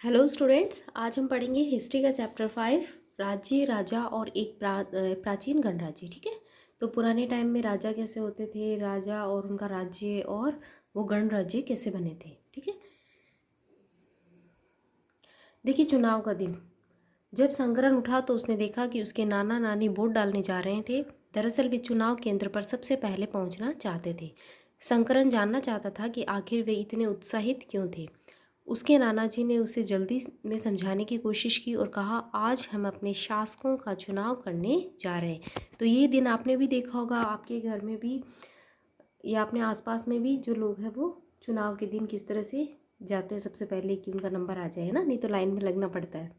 Hello students, आज हम पढ़ेंगे हिस्ट्री का चैप्टर 5 राज्य, राजा और एक प्राचीन गणराज्य। ठीक है। तो पुराने टाइम में राजा कैसे होते थे, राजा और उनका राज्य और वो गणराज्य कैसे बने थे। ठीक है। देखिए, चुनाव का दिन जब शंकरन उठा तो उसने देखा कि उसके नाना नानी वोट डालने जा रहे थे। दरअसल वे चुनाव केंद्र पर सबसे पहले पहुंचना चाहते थे। शंकरन जानना चाहता था कि आखिर वे इतने उत्साहित क्यों थे। उसके नाना जी ने उसे जल्दी में समझाने की कोशिश की और कहा, आज हम अपने शासकों का चुनाव करने जा रहे हैं। तो ये दिन आपने भी देखा होगा, आपके घर में भी या अपने आसपास में भी जो लोग हैं वो चुनाव के दिन किस तरह से जाते हैं सबसे पहले कि उनका नंबर आ जाए ना, नहीं तो लाइन में लगना पड़ता है।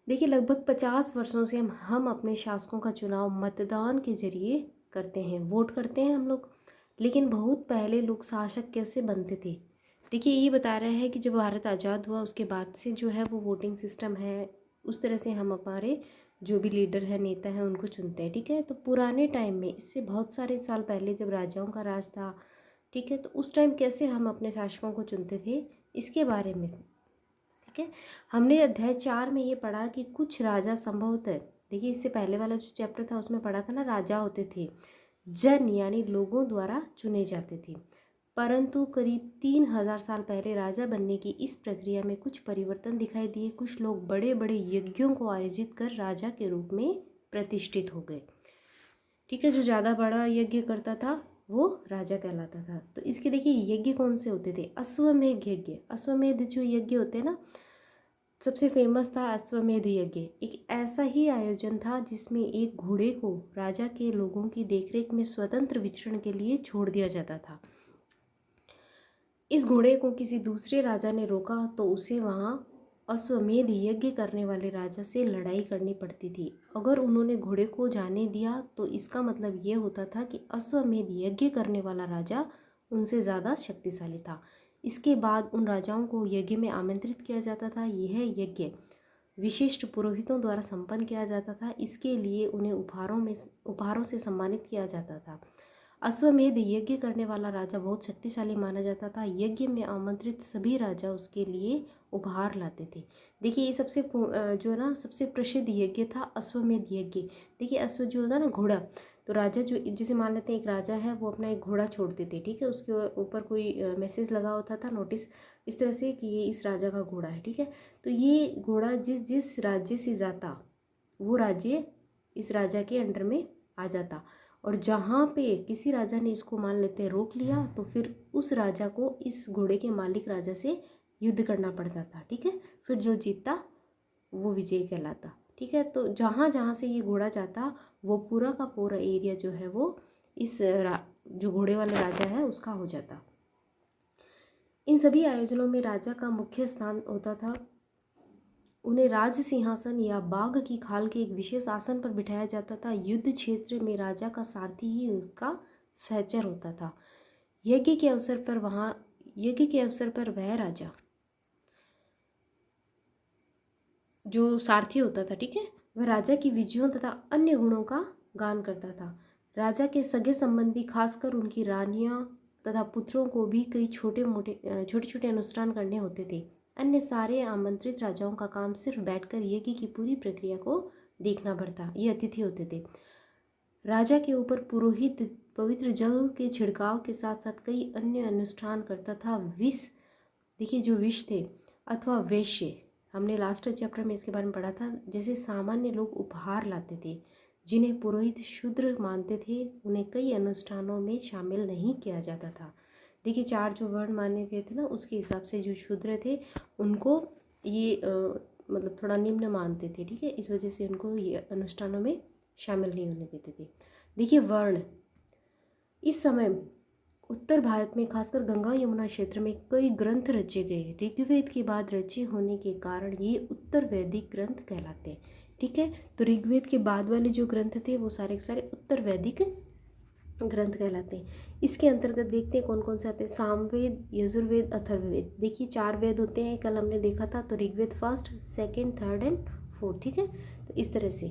देखिए, लगभग 50 वर्षों से हम अपने शासकों का चुनाव मतदान के जरिए करते हैं, वोट करते हैं हम लोग। लेकिन बहुत पहले लोग शासक कैसे बनते थे। देखिए, ये बता रहा है कि जब भारत आज़ाद हुआ उसके बाद से जो है वो वोटिंग सिस्टम है, उस तरह से हम हमारे जो भी लीडर है, नेता हैं, उनको चुनते हैं। ठीक है। तो पुराने टाइम में, इससे बहुत सारे साल पहले जब राजाओं का राज था, ठीक है, तो उस टाइम कैसे हम अपने शासकों को चुनते थे, इसके बारे में। ठीक है। हमने अध्याय 4 में ये पढ़ा कि कुछ राजा संभवतः, देखिए इससे पहले वाला जो चैप्टर था उसमें पढ़ा था ना, राजा होते थे जन यानी लोगों द्वारा चुने जाते थे। परंतु करीब 3000 साल पहले राजा बनने की इस प्रक्रिया में कुछ परिवर्तन दिखाई दिए। कुछ लोग बड़े बड़े यज्ञों को आयोजित कर राजा के रूप में प्रतिष्ठित हो गए। ठीक है। जो ज़्यादा बड़ा यज्ञ करता था वो राजा कहलाता था। तो इसके देखिए यज्ञ कौन से होते थे। अश्वमेध यज्ञ, अश्वमेध जो यज्ञ होते हैं ना, सबसे फेमस था अश्वमेध यज्ञ। एक ऐसा ही आयोजन था जिसमें एक घोड़े को राजा के लोगों की देखरेख में स्वतंत्र विचरण के लिए छोड़ दिया जाता था। इस घोड़े को किसी दूसरे राजा ने रोका तो उसे वहां अश्वमेध यज्ञ करने वाले राजा से लड़ाई करनी पड़ती थी। अगर उन्होंने घोड़े को जाने दिया तो इसका मतलब ये होता था कि अश्वमेध यज्ञ करने वाला राजा उनसे ज़्यादा शक्तिशाली था। इसके बाद उन राजाओं को यज्ञ में आमंत्रित किया जाता था। यह यज्ञ विशिष्ट पुरोहितों द्वारा संपन्न किया जाता था। इसके लिए उन्हें उपहारों से सम्मानित किया जाता था। अश्वमेध यज्ञ करने वाला राजा बहुत शक्तिशाली माना जाता था। यज्ञ में आमंत्रित सभी राजा उसके लिए उपहार लाते थे। देखिए, ये सबसे जो है ना, सबसे प्रसिद्ध यज्ञ था अश्वमेध यज्ञ। देखिए, अश्व जो होता है ना, घोड़ा, तो राजा जो, जैसे मान लेते हैं एक राजा है, वो अपना एक घोड़ा छोड़ते थे। ठीक है। उसके ऊपर कोई मैसेज लगा होता था, नोटिस, इस तरह से कि ये इस राजा का घोड़ा है। ठीक है। तो ये घोड़ा जिस जिस राज्य से जाता, वो राज्य इस राजा के अंडर में आ जाता। और जहाँ पे किसी राजा ने इसको मान लेते हैं रोक लिया, तो फिर उस राजा को इस घोड़े के मालिक राजा से युद्ध करना पड़ता था। ठीक है। फिर जो जीतता वो विजय कहलाता। ठीक है। तो जहाँ जहाँ से ये घोड़ा जाता, वो पूरा का पूरा एरिया जो है वो इस जो घोड़े वाले राजा है उसका हो जाता। इन सभी आयोजनों में राजा का मुख्य स्थान होता था। उन्हें राज सिंहासन या बाघ की खाल के एक विशेष आसन पर बिठाया जाता था। युद्ध क्षेत्र में राजा का सारथी ही उनका सहचर होता था। यज्ञ के अवसर पर वह राजा जो सारथी होता था, ठीक है, वह राजा की विजयों तथा अन्य गुणों का गान करता था। राजा के सगे संबंधी, खासकर उनकी रानियां तथा पुत्रों को भी कई छोटे छोटे अनुष्ठान करने होते थे। अन्य सारे आमंत्रित राजाओं का काम सिर्फ बैठकर यज्ञ की पूरी प्रक्रिया को देखना पड़ता। ये अतिथि होते थे। राजा के ऊपर पुरोहित पवित्र जल के छिड़काव के साथ साथ कई अन्य अनुष्ठान करता था। विष, देखिए जो विष थे अथवा वैश्य, हमने लास्ट चैप्टर में इसके बारे में पढ़ा था। जैसे सामान्य लोग उपहार लाते थे, जिन्हें पुरोहित शूद्र मानते थे, उन्हें कई अनुष्ठानों में शामिल नहीं किया जाता था। देखिए, 4 जो वर्ण माने गए थे ना, उसके हिसाब से जो शूद्र थे उनको ये मतलब थोड़ा निम्न मानते थे। ठीक है। इस वजह से उनको ये अनुष्ठानों में शामिल नहीं होने देते थे। देखिए, वर्ण, इस समय उत्तर भारत में खासकर गंगा यमुना क्षेत्र में कई ग्रंथ रचे गए। ऋग्वेद के बाद रचे होने के कारण ये उत्तर वैदिक ग्रंथ कहलाते हैं। ठीक है। तो ऋग्वेद के बाद वाले जो ग्रंथ थे वो सारे के सारे उत्तर वैदिक ग्रंथ कहलाते हैं। इसके अंतर्गत देखते हैं कौन कौन से आते हैं। सामवेद, यजुर्वेद, अथर्ववेद। देखिए 4 वेद होते हैं, कल हमने देखा था। तो Rigveda first, second, third and fourth. ठीक है। तो इस तरह से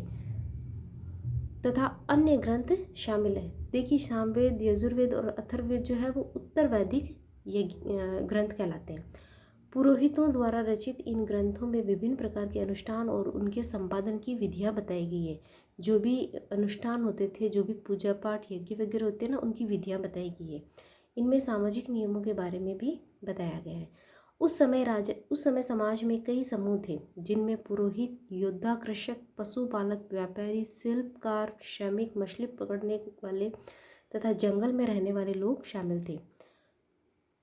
तथा अन्य ग्रंथ शामिल है। देखिए, सामवेद, यजुर्वेद और अथर्ववेद जो है वो उत्तर वैदिक ये ग्रंथ कहलाते हैं। पुरोहितों द्वारा रचित इन ग्रंथों में विभिन्न प्रकार के अनुष्ठान और उनके संपादन की विधियाँ बताई गई है। जो भी अनुष्ठान होते थे, जो भी पूजा पाठ यज्ञ वगैरह होते हैं ना, उनकी विधियाँ बताई गई है। इनमें सामाजिक नियमों के बारे में भी बताया गया है। उस समय समाज में कई समूह थे, जिनमें पुरोहित, योद्धा, कृषक, पशुपालक, व्यापारी, शिल्पकार, श्रमिक, मछली पकड़ने वाले तथा जंगल में रहने वाले लोग शामिल थे।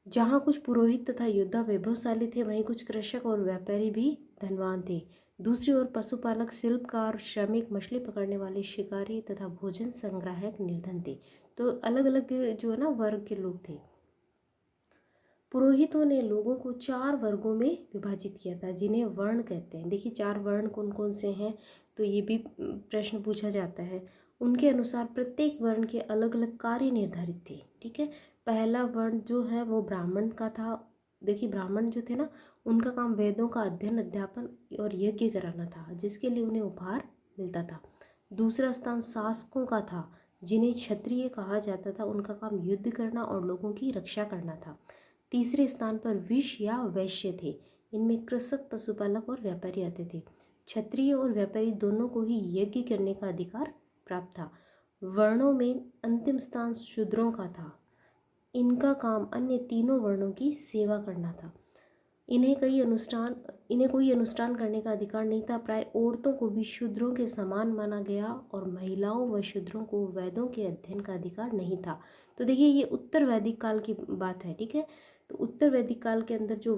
जहाँ कुछ पुरोहित तथा योद्धा वैभवशाली थे, वहीं कुछ कृषक और व्यापारी भी धनवान थे। दूसरी ओर पशुपालक, शिल्पकार, श्रमिक, मछली पकड़ने वाले, शिकारी तथा भोजन संग्राहक निर्धन थे। तो अलग अलग जो है ना वर्ग के लोग थे। पुरोहितों ने लोगों को 4 वर्गों में विभाजित किया था, जिन्हें वर्ण कहते हैं। देखिए 4 वर्ण कौन कौन से हैं, तो ये भी प्रश्न पूछा जाता है। उनके अनुसार प्रत्येक वर्ण के अलग अलग कार्य निर्धारित थे। ठीक है, पहला वर्ण जो है वो ब्राह्मण का था। देखिए ब्राह्मण जो थे ना, उनका काम वेदों का अध्ययन, अध्यापन और यज्ञ कराना था, जिसके लिए उन्हें उपहार मिलता था। दूसरा स्थान शासकों का था, जिन्हें क्षत्रिय कहा जाता था। उनका काम युद्ध करना और लोगों की रक्षा करना था। तीसरे स्थान पर विष या वैश्य थे। इनमें कृषक, पशुपालक और व्यापारी आते थे। क्षत्रिय और व्यापारी दोनों को ही यज्ञ करने का अधिकार प्राप्त था। वर्णों में अंतिम स्थान शूद्रों का था। इनका काम अन्य तीनों वर्णों की सेवा करना था। इन्हें कोई अनुष्ठान करने का अधिकार नहीं था। प्राय औरतों को भी शूद्रों के समान माना गया और महिलाओं व शूद्रों को वेदों के अध्ययन का अधिकार नहीं था। तो देखिए ये उत्तर वैदिक काल की बात है। ठीक है, तो उत्तर वैदिक काल के अंदर जो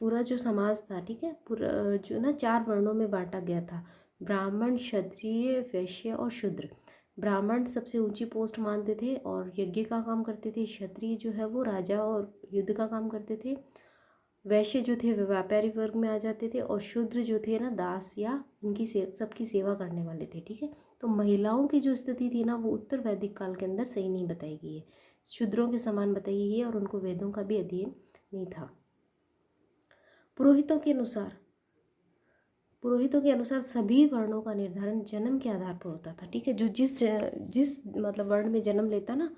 पूरा जो समाज था, ठीक है, पूरा जो ना 4 वर्णों में बांटा गया था, ब्राह्मण, क्षत्रिय, वैश्य और शूद्र। ब्राह्मण सबसे ऊंची पोस्ट मानते थे और यज्ञ का काम करते थे। क्षत्रिय जो है वो राजा और युद्ध का काम करते थे। वैश्य जो थे वे व्यापारी वर्ग में आ जाते थे और शूद्र जो थे ना दास या उनकी सबकी सेवा करने वाले थे। ठीक है, तो महिलाओं की जो स्थिति थी ना वो उत्तर वैदिक काल के अंदर सही नहीं बताई गई है। शूद्रों के समान बताई गई है और उनको वेदों का भी अध्ययन नहीं था। पुरोहितों के अनुसार सभी वर्णों का निर्धारण जन्म के आधार पर होता था। ठीक है, जो जिस मतलब वर्ण में जन्म लेता ना,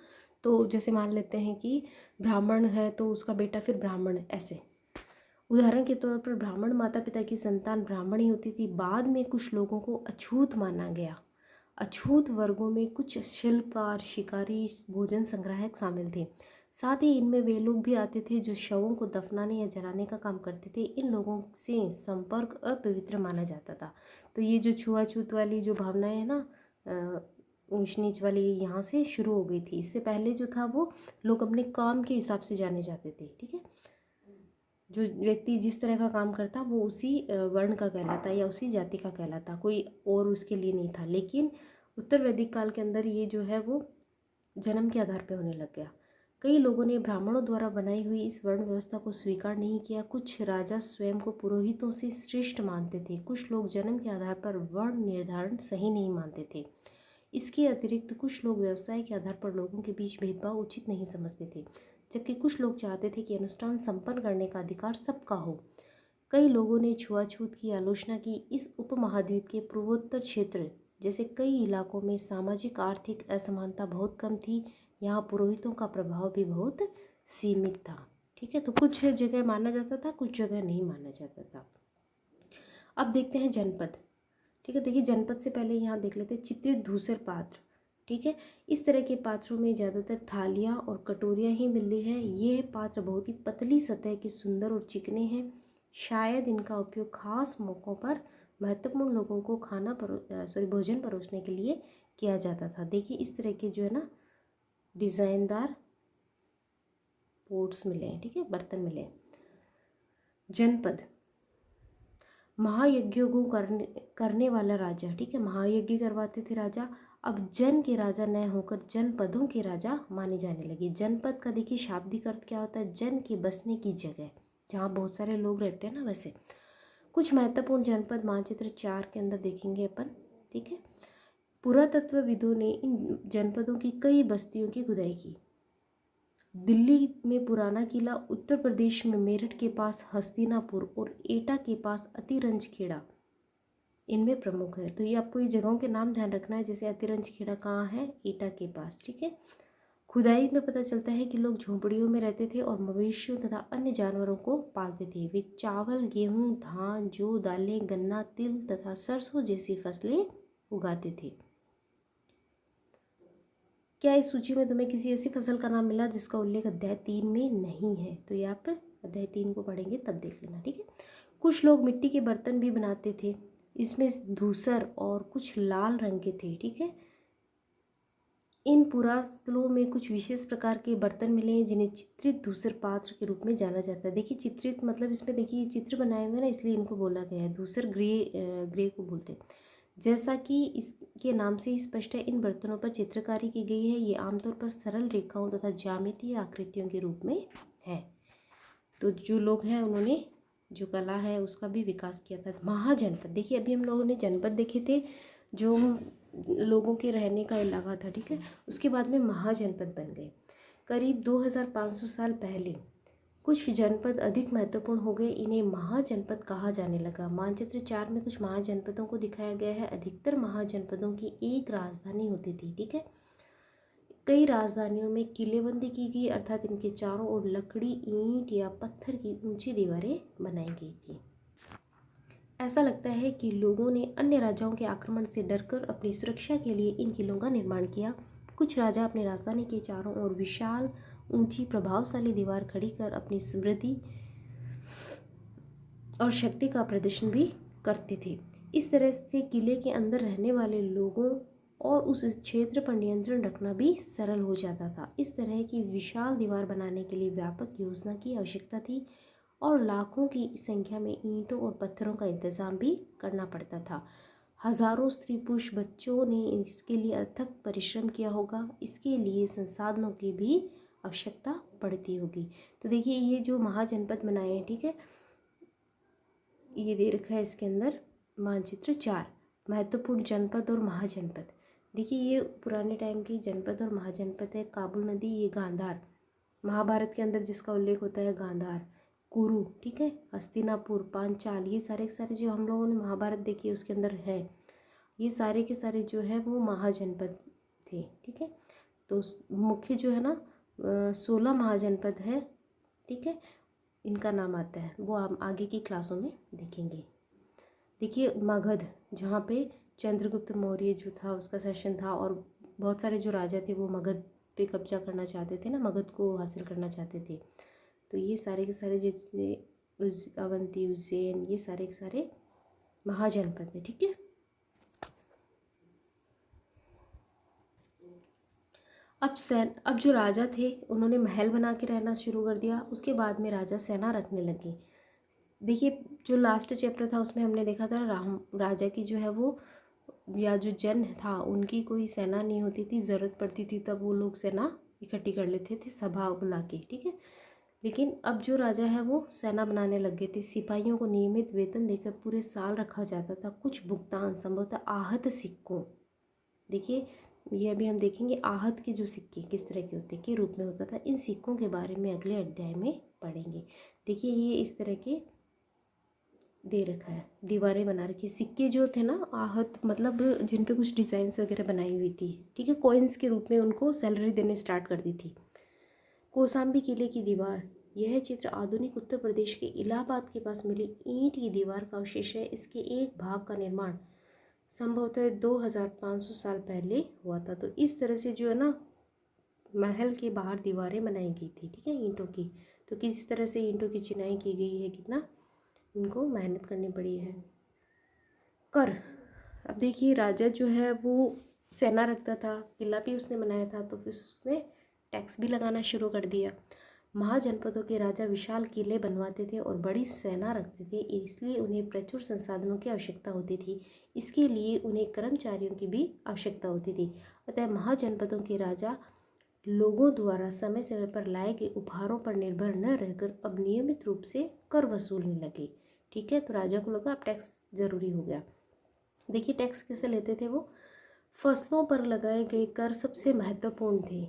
तो जैसे मान लेते हैं कि ब्राह्मण है तो उसका बेटा फिर ब्राह्मण है, ऐसे। उदाहरण के तौर पर ब्राह्मण माता पिता की संतान ब्राह्मण ही होती थी। बाद में कुछ लोगों को अछूत माना गया। अछूत वर्गों में कुछ शिल्पकार, शिकारी, भोजन संग्राहक शामिल थे। साथ ही इनमें वे लोग भी आते थे जो शवों को दफनाने या जलाने का काम करते थे। इन लोगों से संपर्क अपवित्र माना जाता था। तो ये जो छुआछूत वाली जो भावनाएं है ना, ऊंच नीच वाली, यहाँ से शुरू हो गई थी। इससे पहले जो था वो लोग अपने काम के हिसाब से जाने जाते थे। ठीक है, जो व्यक्ति जिस तरह का काम करता वो उसी वर्ण का कहलाता या उसी जाति का कहलाता, कोई और उसके लिए नहीं था। लेकिन उत्तर वैदिक काल के अंदर ये जो है वो जन्म के आधार पर होने लग गया। कई लोगों ने ब्राह्मणों द्वारा बनाई हुई इस वर्ण व्यवस्था को स्वीकार नहीं किया। कुछ राजा स्वयं को पुरोहितों से श्रेष्ठ मानते थे। कुछ लोग जन्म के आधार पर वर्ण निर्धारण सही नहीं मानते थे। इसके अतिरिक्त कुछ लोग व्यवसाय के आधार पर लोगों के बीच भेदभाव उचित नहीं समझते थे, जबकि कुछ लोग चाहते थे कि अनुष्ठान संपन्न करने का अधिकार सबका हो। कई लोगों ने छुआछूत की आलोचना की। इस उपमहाद्वीप के पूर्वोत्तर क्षेत्र जैसे कई इलाकों में सामाजिक आर्थिक असमानता बहुत कम थी। यहाँ पुरोहितों का प्रभाव भी बहुत सीमित था। ठीक है, तो कुछ जगह माना जाता था, कुछ जगह नहीं माना जाता था। अब देखते हैं जनपद। ठीक है, देखिए जनपद से पहले यहाँ देख लेते हैं चित्रित धूसर पात्र। ठीक है, इस तरह के पात्रों में ज़्यादातर थालियाँ और कटोरियाँ ही मिलती हैं। ये पात्र बहुत ही पतली सतह के, सुंदर और चिकने हैं। शायद इनका उपयोग खास मौक़ों पर महत्वपूर्ण लोगों को भोजन परोसने के लिए किया जाता था। देखिए इस तरह के जो है ना डिज़ाइनदार पोट्स मिले हैं। ठीक है, बर्तन मिले हैं। जनपद, महायज्ञों को करने वाला राजा। ठीक है, महायज्ञ करवाते थे राजा। अब जन के राजा न होकर जनपदों के राजा माने जाने लगे। जनपद का देखिए शाब्दिक अर्थ क्या होता है, जन के बसने की जगह, जहाँ बहुत सारे लोग रहते हैं ना। वैसे कुछ महत्वपूर्ण जनपद मानचित्र 4 के अंदर देखेंगे अपन। ठीक है, पुरातत्वविदों ने इन जनपदों की कई बस्तियों की खुदाई की। दिल्ली में पुराना किला, उत्तर प्रदेश में मेरठ के पास हस्तिनापुर और एटा के पास अतिरंजखेड़ा इनमें प्रमुख है। तो ये आपको ये जगहों के नाम ध्यान रखना है। जैसे अतिरंजखेड़ा कहाँ है, एटा के पास। ठीक है, खुदाई में पता चलता है कि लोग झोंपड़ियों में रहते थे और मवेशियों तथा अन्य जानवरों को पालते थे। वे चावल, गेहूं, धान, जौ, दालें, गन्ना, तिल तथा सरसों जैसी फसलें उगाते थे। क्या इस सूची में तुम्हें किसी ऐसी फसल का नाम मिला जिसका उल्लेख अध्याय 3 में नहीं है? तो ये आप अध्याय 3 को पढ़ेंगे तब देख लेना, ठीक है। कुछ लोग मिट्टी के बर्तन भी बनाते थे, इसमें धूसर और कुछ लाल रंग के थे, ठीक है। इन पुरातत्वों में कुछ विशेष प्रकार के बर्तन मिले हैं जिन्हें चित्रित धूसर पात्र के रूप में जाना जाता है। देखिए चित्रित मतलब इसमें देखिए चित्र बनाए हुए ना, इसलिए इनको बोला गया है। धूसर ग्रे को बोलते हैं। जैसा कि इसके नाम से ही स्पष्ट है, इन बर्तनों पर चित्रकारी की गई है। ये आमतौर पर सरल रेखाओं तथा ज्यामितीय आकृतियों के रूप में है। तो जो लोग हैं उन्होंने जो कला है उसका भी विकास किया था। महाजनपद, देखिए अभी हम लोगों ने जनपद देखे थे जो लोगों के रहने का इलाका था, ठीक है। उसके बाद में महाजनपद बन गए। करीब 2500 साल पहले कुछ जनपद अधिक महत्वपूर्ण हो गए, इन्हें महाजनपद कहा जाने लगा। मानचित्र 4 में कुछ महाजनपदों को दिखाया गया है। अधिकतर महाजनपदों की एक राजधानी होती थी, ठीक है। कई राजधानियों में किलेबंदी की गई, अर्थात इनके चारों ओर लकड़ी, ईंट या पत्थर की ऊंची दीवारें बनाई गई थी। ऐसा लगता है कि लोगों ने अन्य राजाओं के आक्रमण से डरकर अपनी सुरक्षा के लिए इन किलों का निर्माण किया। कुछ राजा अपनी राजधानी के चारों ओर विशाल, ऊंची, प्रभावशाली दीवार खड़ी कर अपनी समृद्धि और शक्ति का प्रदर्शन भी करते थे। इस तरह से किले के अंदर रहने वाले लोगों और उस क्षेत्र पर नियंत्रण रखना भी सरल हो जाता था। इस तरह की विशाल दीवार बनाने के लिए व्यापक योजना की आवश्यकता थी और लाखों की संख्या में ईंटों और पत्थरों का इंतजाम भी करना पड़ता था। हजारों स्त्री पुरुष बच्चों ने इसके लिए अथक परिश्रम किया होगा। इसके लिए संसाधनों की भी आवश्यकता पड़ती होगी। तो देखिए ये जो महाजनपद बनाए हैं, ठीक है, ये दे रखा है इसके अंदर मानचित्र 4 महत्वपूर्ण जनपद और महाजनपद। देखिए ये पुराने टाइम की जनपद और महाजनपद है। काबुल नदी, ये गांधार, महाभारत के अंदर जिसका उल्लेख होता है गांधार, कुरु, ठीक है, हस्तिनापुर, पांचाल, ये सारे के सारे जो हम लोगों ने महाभारत देखी है उसके अंदर है, ये सारे के सारे जो है वो महाजनपद थे, ठीक है। तो मुख्य जो है ना 16 महाजनपद है, ठीक है, इनका नाम आता है, वो हम आगे की क्लासों में देखेंगे। देखिए मगध, जहाँ पे चंद्रगुप्त मौर्य जो था उसका शासन था और बहुत सारे जो राजा थे वो मगध पे कब्जा करना चाहते थे ना, मगध को हासिल करना चाहते थे। तो ये सारे के सारे जितने अवंती, उज्जैन, ये सारे के सारे महाजनपद है, ठीक है। अब जो राजा थे उन्होंने महल बना के रहना शुरू कर दिया। उसके बाद में राजा सेना रखने लगे। देखिए जो लास्ट चैप्टर था उसमें हमने देखा था राजा की जो है वो या जो जन था उनकी कोई सेना नहीं होती थी, ज़रूरत पड़ती थी तब वो लोग सेना इकट्ठी कर लेते थे सभा बुला के, ठीक है। लेकिन अब जो राजा है वो सेना बनाने लग गए थे। सिपाहियों को नियमित वेतन देकर पूरे साल रखा जाता था। कुछ भुगतान संभवतः आहत सिक्कों, देखिए ये अभी हम देखेंगे आहत के जो सिक्के किस तरह के होते के रूप में होता था। इन सिक्कों के बारे में अगले अध्याय में पढ़ेंगे। देखिए ये इस तरह के दे रखा है, दीवारें बना रखी। सिक्के जो थे ना आहत मतलब जिन पे कुछ डिज़ाइंस वगैरह बनाई हुई थी, ठीक है, कॉइन्स के रूप में उनको सैलरी देने स्टार्ट कर दी थी। कौसाम्बी किले की दीवार, यह चित्र आधुनिक उत्तर प्रदेश के इलाहाबाद के पास मिली ईंट की दीवार का अवशेष है। इसके एक भाग का निर्माण संभवतः 2500 साल पहले हुआ था। तो इस तरह से जो है ना महल के बाहर दीवारें बनाई गई थी, ठीक है, ईंटों की। तो किस तरह से ईंटों की चिनाई की गई है, कितना इनको मेहनत करनी पड़ी है। कर, अब देखिए राजा जो है वो सेना रखता था, किला भी उसने बनाया था, तो फिर उसने टैक्स भी लगाना शुरू कर दिया। महाजनपदों के राजा विशाल किले बनवाते थे और बड़ी सेना रखते थे, इसलिए उन्हें प्रचुर संसाधनों की आवश्यकता होती थी। इसके लिए उन्हें कर्मचारियों की भी आवश्यकता होती थी। अतः महाजनपदों के राजा लोगों द्वारा समय समय पर लाए गए उपहारों पर निर्भर न रहकर अब नियमित रूप से कर वसूलने लगे, ठीक है। तो राजा को लगा अब टैक्स जरूरी हो गया। देखिए टैक्स कैसे लेते थे वो, फसलों पर लगाए गए कर सबसे महत्वपूर्ण थे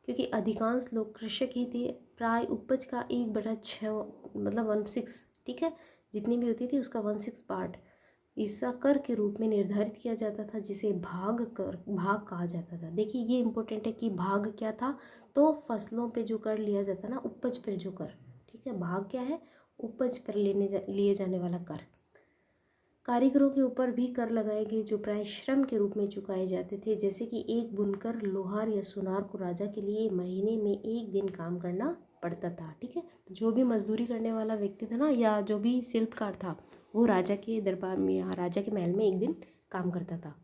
क्योंकि अधिकांश लोग कृषक ही थे। प्राय उपज का 1/6 मतलब 1/6, ठीक है, जितनी भी होती थी उसका 1/6 पार्ट हिस्सा कर के रूप में निर्धारित किया जाता था, जिसे भाग कहा जाता था। देखिए ये इंपॉर्टेंट है कि भाग क्या था, तो फसलों पे जो कर लिया जाता ना, उपज पर जो कर, ठीक है, भाग क्या है, उपज पर लिए जाने वाला कर। कारीगरों के ऊपर भी कर लगाए गए, जो प्राय श्रम के रूप में चुकाए जाते थे, जैसे कि एक बुनकर, लोहार या सुनार को राजा के लिए महीने में एक दिन काम करना पड़ता था। ठीक है, जो भी मजदूरी करने वाला व्यक्ति था ना, या जो भी शिल्पकार था, वो राजा के दरबार में या राजा के महल में एक दिन काम करता था।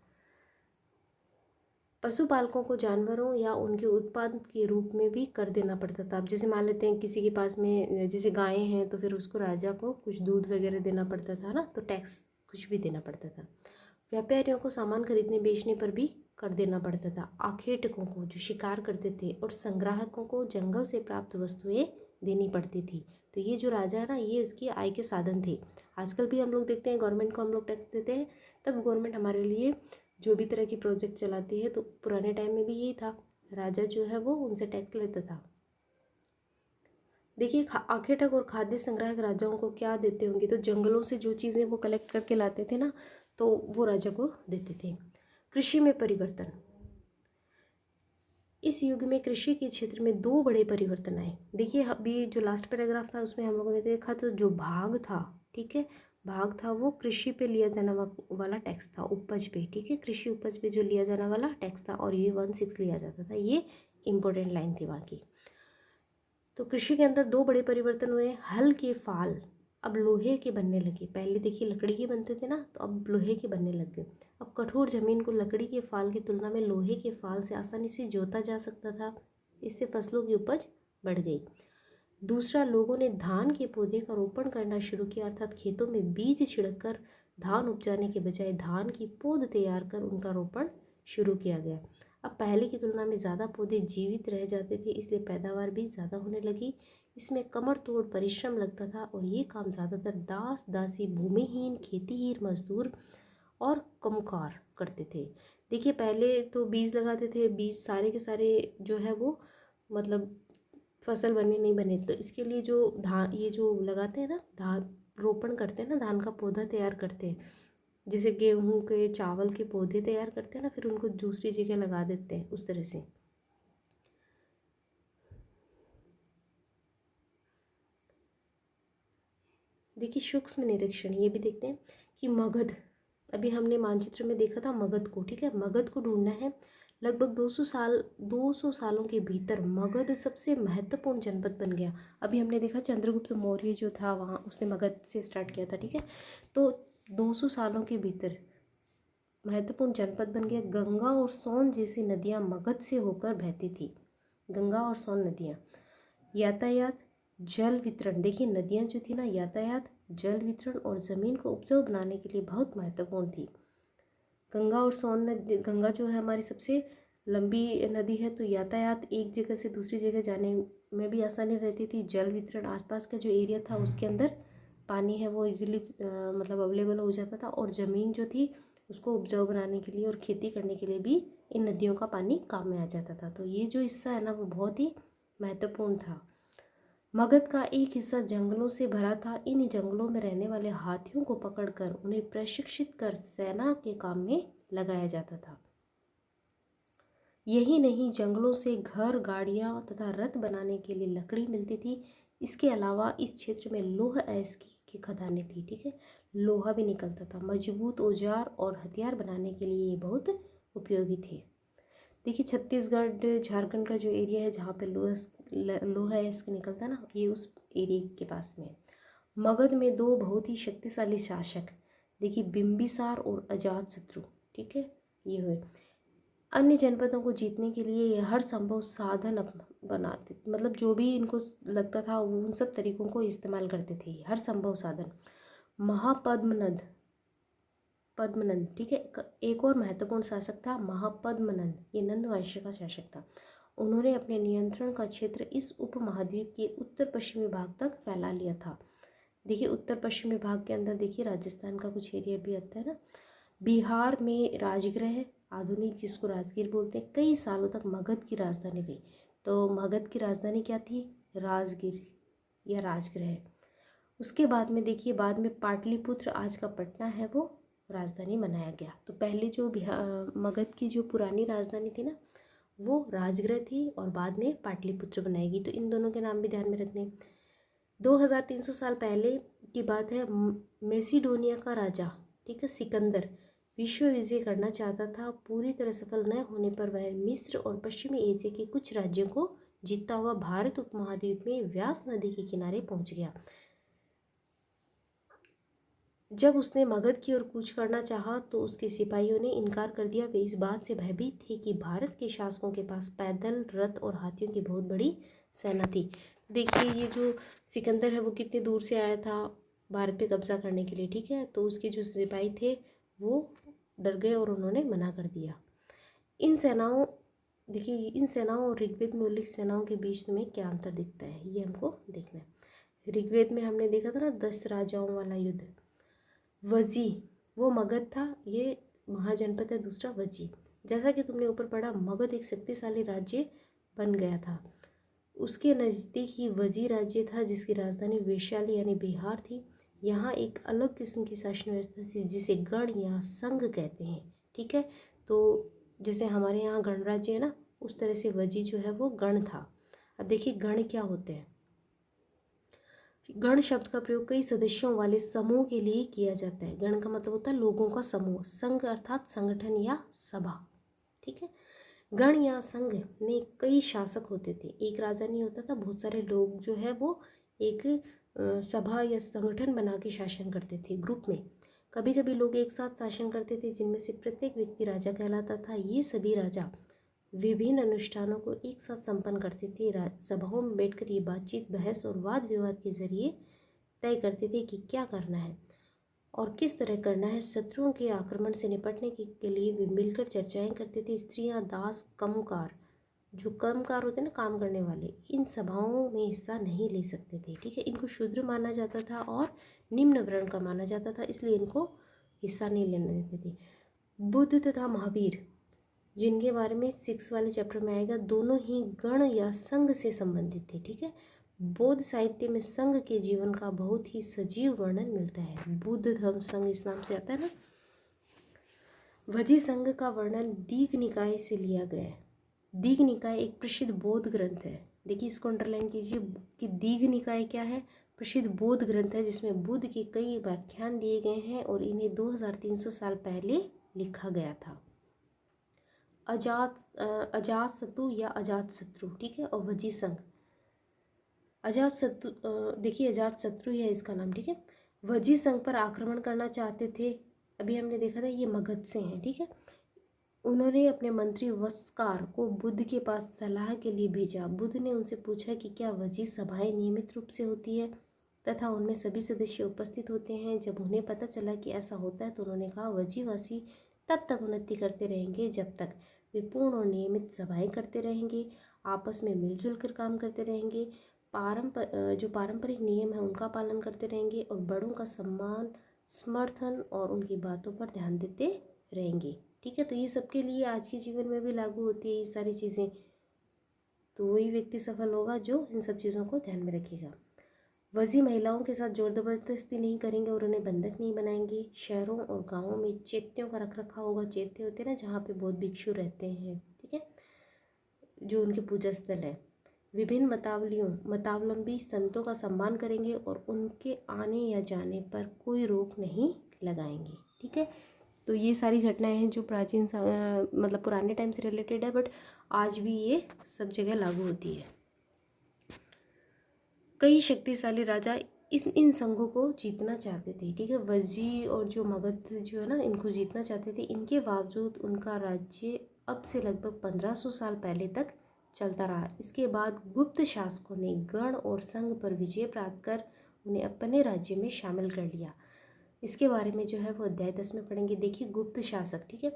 पशुपालकों को जानवरों या उनके उत्पाद के रूप में भी कर देना पड़ता था। अब जैसे मान लेते हैं किसी के पास में जैसे गायें हैं, तो फिर उसको राजा को कुछ दूध वगैरह देना पड़ता था ना, तो टैक्स कुछ भी देना पड़ता था। व्यापारियों को सामान खरीदने बेचने पर भी कर देना पड़ता था। आखेटकों को, जो शिकार करते थे, और संग्राहकों को जंगल से प्राप्त वस्तुएं देनी पड़ती थी। तो ये जो राजा है ना, ये उसकी आय के साधन थे। आजकल भी हम लोग देखते हैं गवर्नमेंट को हम लोग टैक्स देते हैं, तब गवर्नमेंट हमारे लिए जो भी तरह की प्रोजेक्ट चलाती है, तो पुराने टाइम में भी यही था, राजा जो है वो उनसे टैक्स लेता था। देखिए आखेटक और खाद्य संग्राहक राजाओं को क्या देते होंगे, तो जंगलों से जो चीज़ें वो कलेक्ट करके लाते थे ना, तो वो राजा को देते थे। कृषि में परिवर्तन। इस युग में कृषि के क्षेत्र में दो बड़े परिवर्तन आए। देखिए अभी जो लास्ट पैराग्राफ था उसमें हम लोगों ने देखा, तो जो भाग था, ठीक है, भाग था वो कृषि पे लिया जाने वाला टैक्स था, उपज पे। ठीक है, कृषि उपज पे जो लिया जाने वाला टैक्स था, और ये 1/6 लिया जाता था। ये इंपॉर्टेंट लाइन थी वहाँ की। तो कृषि के अंदर दो बड़े परिवर्तन हुए। हल के फाल अब लोहे के बनने लगे। पहले देखिए लकड़ी के बनते थे ना, तो अब लोहे के बनने लग गए। अब कठोर जमीन को लकड़ी के फाल की तुलना में लोहे के फाल से आसानी से जोता जा सकता था। इससे फसलों की उपज बढ़ गई। दूसरा, लोगों ने धान के पौधे का रोपण करना शुरू किया, अर्थात खेतों में बीज छिड़ककर धान उपजाने के बजाय धान की पौध तैयार कर उनका रोपण शुरू किया गया। अब पहले की तुलना में ज़्यादा पौधे जीवित रह जाते थे, इसलिए पैदावार भी ज़्यादा होने लगी। इसमें कमर तोड़ परिश्रम लगता था, और ये काम ज़्यादातर दास दासी, भूमिहीन, खेतीहीन मजदूर और कमकार करते थे। देखिए पहले तो बीज लगाते थे, बीज सारे के सारे जो है वो मतलब फसल बने नहीं बने, तो इसके लिए जो धान, ये जो लगाते हैं ना, धान रोपण करते हैं ना, धान का पौधा तैयार करते हैं, जैसे गेहूं के, चावल के पौधे तैयार करते हैं ना, फिर उनको दूसरी जगह लगा देते हैं, उस तरह से। देखिए सूक्ष्म निरीक्षण, ये भी देखते हैं कि मगध, अभी हमने मानचित्र में देखा था मगध को, ठीक है, मगध को ढूंढना है। लगभग 200 सालों के भीतर मगध सबसे महत्वपूर्ण जनपद बन गया। अभी हमने देखा चंद्रगुप्त मौर्य जो था, वहाँ उसने मगध से स्टार्ट किया था, ठीक है, तो 200 सालों के भीतर महत्वपूर्ण जनपद बन गया। गंगा और सोन जैसी नदियाँ मगध से होकर बहती थी। गंगा और सोन नदियाँ। यातायात, जल वितरण, देखिए नदियाँ जो थी ना, यातायात, जल वितरण और ज़मीन को उपजाऊ बनाने के लिए बहुत महत्वपूर्ण थी। गंगा और सोन नदी, गंगा जो है हमारी सबसे लंबी नदी है, तो यातायात एक जगह से दूसरी जगह जाने में भी आसानी रहती थी। जल वितरण, आसपास का जो एरिया था उसके अंदर पानी है वो इजीली मतलब अवेलेबल हो जाता था, और ज़मीन जो थी उसको उपजाऊ बनाने के लिए और खेती करने के लिए भी इन नदियों का पानी काम में आ जाता था। तो ये जो हिस्सा है ना, वो बहुत ही महत्वपूर्ण था। मगध का एक हिस्सा जंगलों से भरा था। इन जंगलों में रहने वाले हाथियों को पकड़कर उन्हें प्रशिक्षित कर सेना के काम में लगाया जाता था। यही नहीं, जंगलों से घर, गाड़ियाँ तथा रथ बनाने के लिए लकड़ी मिलती थी। इसके अलावा इस क्षेत्र में लौह अयस्क की खदानें थी, ठीक है, लोहा भी निकलता था। मजबूत औजार और हथियार बनाने के लिए ये बहुत उपयोगी थे। देखिए छत्तीसगढ़, झारखंड का जो एरिया है जहाँ पे लोहा अयस्क निकलता है ना, ये उस एरिया के पास में। मगध में दो बहुत ही शक्तिशाली शासक, देखिए बिंबिसार और अजातशत्रु, ठीक है, ये हुए। अन्य जनपदों को जीतने के लिए ये हर संभव साधन बनाते, मतलब जो भी इनको लगता था वो उन सब तरीकों को इस्तेमाल करते थे, हर संभव साधन। महापद्मनद, पद्मनंद, ठीक है, एक और महत्वपूर्ण शासक था महापद्मनंद, ये नंद वंश का शासक था। उन्होंने अपने नियंत्रण का क्षेत्र इस उपमहाद्वीप के उत्तर पश्चिमी भाग तक फैला लिया था। देखिए उत्तर पश्चिमी भाग के अंदर देखिए राजस्थान का कुछ एरिया भी आता है ना। बिहार में राजगृह, आधुनिक जिसको राजगीर बोलते हैं, कई सालों तक मगध की राजधानी रही। तो मगध की राजधानी क्या थी? राजगीर या राजगृह। उसके बाद में देखिए, बाद में पाटलिपुत्र, आज का पटना है, वो राजधानी बनाया गया। तो पहले जो मगध की जो पुरानी राजधानी थी ना, वो राजगृह थी और बाद में पाटलिपुत्र बनाई गई। तो इन दोनों के नाम भी ध्यान में रखने। 2300 साल पहले की बात है। मैसिडोनिया का राजा, ठीक है, सिकंदर विश्व विजय करना चाहता था। पूरी तरह सफल न होने पर वह मिस्र और पश्चिमी एशिया के कुछ राज्यों को जीतता हुआ भारत उपमहाद्वीप में व्यास नदी के किनारे पहुंच गया। जब उसने मगध की ओर कूच करना चाहा तो उसके सिपाहियों ने इनकार कर दिया। वे इस बात से भयभीत थे कि भारत के शासकों के पास पैदल, रथ और हाथियों की बहुत बड़ी सेना थी। देखिए ये जो सिकंदर है वो कितने दूर से आया था भारत पे कब्जा करने के लिए, ठीक है। तो उसके जो सिपाही थे वो डर गए और उन्होंने मना कर दिया। इन सेनाओं देखिए इन सेनाओं और ऋग्वेद में उल्लिखित सेनाओं के बीच में क्या अंतर दिखता है, ये हमको देखना है। ऋग्वेद में हमने देखा था ना 10 राजाओं वाला युद्ध। वजी वो मगध था, ये महाजनपद है दूसरा वजी। जैसा कि तुमने ऊपर पढ़ा, मगध एक शक्तिशाली राज्य बन गया था। उसके नज़दीक ही वजी राज्य था जिसकी राजधानी वैशाली यानी बिहार थी। यहाँ एक अलग किस्म की शासन व्यवस्था थी जिसे गण या संघ कहते हैं, ठीक है। तो जैसे हमारे यहाँ गणराज्य है ना, उस तरह से वजी जो है वो गण था। अब देखिए गण क्या होते हैं। गण शब्द का प्रयोग कई सदस्यों वाले समूह के लिए किया जाता है। गण का मतलब होता है लोगों का समूह। संघ अर्थात संगठन या सभा, ठीक है। गण या संघ में कई शासक होते थे, एक राजा नहीं होता था। बहुत सारे लोग जो है वो एक सभा या संगठन बना के शासन करते थे ग्रुप में। कभी कभी लोग एक साथ शासन करते थे जिनमें से प्रत्येक व्यक्ति राजा कहलाता था। ये सभी राजा विभिन्न अनुष्ठानों को एक साथ संपन्न करते थे। सभाओं में बैठकर ये बातचीत, बहस और वाद विवाद के जरिए तय करते थे कि क्या करना है और किस तरह करना है। शत्रुओं के आक्रमण से निपटने के लिए वे मिलकर चर्चाएं करते थे। स्त्रियां, दास, कमकार, जो कर्मकार होते हैं ना, काम करने वाले, इन सभाओं में हिस्सा नहीं ले सकते थे, ठीक है। इनको शूद्र माना जाता था और निम्न वर्ण का माना जाता था, इसलिए इनको हिस्सा नहीं लेने देते थे। बुद्ध तथा महावीर, जिनके बारे में 6 वाले चैप्टर में आएगा, दोनों ही गण या संघ से संबंधित थे, ठीक है। बौद्ध साहित्य में संघ के जीवन का बहुत ही सजीव वर्णन मिलता है। बुद्ध धर्म संघ इस नाम से आता है ना। वजी संघ का वर्णन दीघ निकाय से लिया गया है। दीघ निकाय एक प्रसिद्ध बौद्ध ग्रंथ है। देखिए इसको अंडरलाइन कीजिए कि दीघ निकाय क्या है, प्रसिद्ध बौद्ध ग्रंथ है जिसमें बुद्ध के कई व्याख्यान दिए गए हैं और इन्हें 2300 साल पहले लिखा गया था। अजातशत्रु या अजातशत्रु, ठीक है, और वजी संघ। अजातशत्रु देखिए अजातशत्रु है इसका नाम, ठीक है। वजी संघ पर आक्रमण करना चाहते थे। अभी हमने देखा था ये मगध से हैं, ठीक है। उन्होंने अपने मंत्री वस्कार को बुद्ध के पास सलाह के लिए भेजा। बुद्ध ने उनसे पूछा कि क्या वजी सभाएं नियमित रूप से होती है तथा उनमें सभी सदस्य उपस्थित होते हैं। जब उन्हें पता चला कि ऐसा होता है तो उन्होंने कहा वजीवासी तब तक उन्नति करते रहेंगे जब तक वे पूर्ण और नियमित सभाएं करते रहेंगे, आपस में मिलजुल कर काम करते रहेंगे, जो पारंपरिक नियम है उनका पालन करते रहेंगे और बड़ों का सम्मान, समर्थन और उनकी बातों पर ध्यान देते रहेंगे, ठीक है। तो ये सबके लिए आज के जीवन में भी लागू होती है ये सारी चीज़ें। तो वही व्यक्ति सफल होगा जो इन सब चीज़ों को ध्यान में रखेगा। वजी महिलाओं के साथ जोर जबरदस्ती नहीं करेंगे और उन्हें बंधक नहीं बनाएंगे। शहरों और गांवों में चैत्यों का रख रखाव होगा। चैत्य होते हैं ना जहाँ पे बहुत भिक्षु रहते हैं, ठीक है, जो उनके पूजा स्थल है। विभिन्न मतावलंबी संतों का सम्मान करेंगे और उनके आने या जाने पर कोई रोक नहीं लगाएंगे, ठीक है। तो ये सारी घटनाएं हैं जो प्राचीन मतलब पुराने टाइम से रिलेटेड है, बट आज भी ये सब जगह लागू होती है। कई शक्तिशाली राजा इन संघों को जीतना चाहते थे, ठीक है। वजी और जो मगध जो है ना, इनको जीतना चाहते थे। इनके बावजूद उनका राज्य अब से लगभग 1500 साल पहले तक चलता रहा। इसके बाद गुप्त शासकों ने गण और संघ पर विजय प्राप्त कर उन्हें अपने राज्य में शामिल कर लिया। इसके बारे में जो है वो अध्याय 10 में पढ़ेंगे। देखिए गुप्त शासक, ठीक है।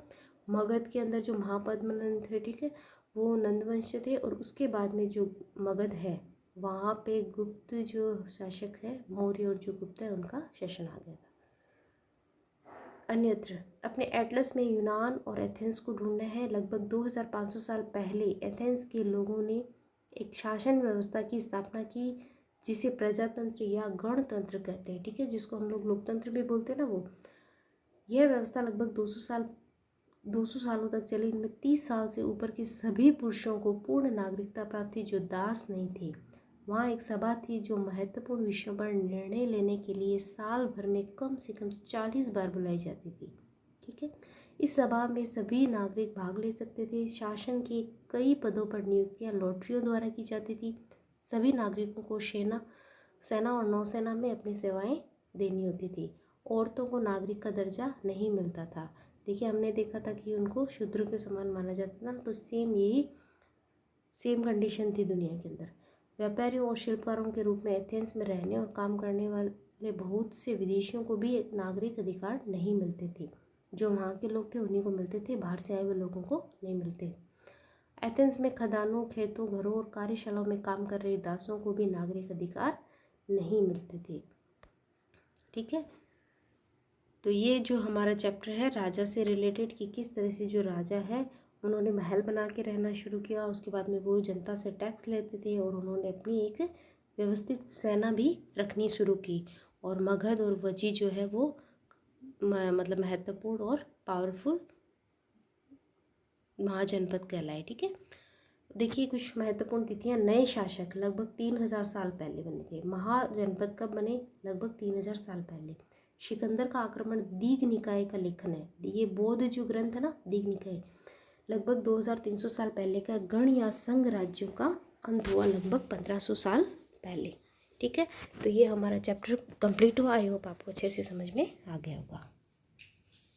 मगध के अंदर जो महापद्मनंद थे, ठीक है, वो नंदवंश थे और उसके बाद में जो मगध है वहाँ पे गुप्त जो शासक है, मौर्य और जो गुप्त है, उनका शासन आ गया था। अन्यत्र अपने एटलस में यूनान और एथेंस को ढूंढना है। लगभग 2500 साल पहले एथेंस के लोगों ने एक शासन व्यवस्था की स्थापना की जिसे प्रजातंत्र या गणतंत्र कहते हैं, ठीक है, जिसको हम लोग लोकतंत्र भी बोलते हैं ना वो। यह व्यवस्था लगभग 200 सालों तक चली। इनमें 30 साल से ऊपर के सभी पुरुषों को पूर्ण नागरिकता प्राप्त थी जो दास नहीं थे। वहाँ एक सभा थी जो महत्वपूर्ण विषयों पर निर्णय लेने के लिए साल भर में कम से कम 40 बार बुलाई जाती थी। ठीक है, इस सभा में सभी नागरिक भाग ले सकते थे। शासन के कई पदों पर नियुक्तियां लॉटरियों द्वारा की जाती थी। सभी नागरिकों को सेना और नौसेना में अपनी सेवाएं देनी होती थी। औरतों को नागरिक का दर्जा नहीं मिलता था। देखिए, हमने देखा था कि उनको शूद्रों के समान माना जाता था, तो सेम कंडीशन थी दुनिया के अंदर। व्यापारियों और शिल्पकारों के रूप में एथेंस में रहने और काम करने वाले बहुत से विदेशियों को भी नागरिक अधिकार नहीं मिलते थे। जो वहाँ के लोग थे उन्हीं को मिलते थे, बाहर से आए हुए लोगों को नहीं मिलते। एथेंस में खदानों, खेतों, घरों और कार्यशालाओं में काम कर रहे दासों को भी नागरिक अधिकार नहीं मिलते थे। ठीक है, तो ये जो हमारा चैप्टर है राजा से रिलेटेड, कि किस तरह से जो राजा है उन्होंने महल बना के रहना शुरू किया। उसके बाद में वो जनता से टैक्स लेते थे और उन्होंने अपनी एक व्यवस्थित सेना भी रखनी शुरू की। और मगध और वजी जो है वो मतलब महत्वपूर्ण और पावरफुल महाजनपद कहलाए। ठीक है, देखिए कुछ महत्वपूर्ण तिथियां। नए शासक लगभग 3000 साल पहले बने थे। महाजनपद कब बने? लगभग 3000 साल पहले। सिकंदर का आक्रमण दीघ निकाय का लेखन है। ये बौद्ध जो ग्रंथ है ना, दीघ निकाय, लगभग 2300 साल पहले का। गण या संघ राज्यों का अंत हुआ लगभग 1500 साल पहले। ठीक है, तो ये हमारा चैप्टर कंप्लीट हुआ। आई होप आपको अच्छे से समझ में आ गया होगा।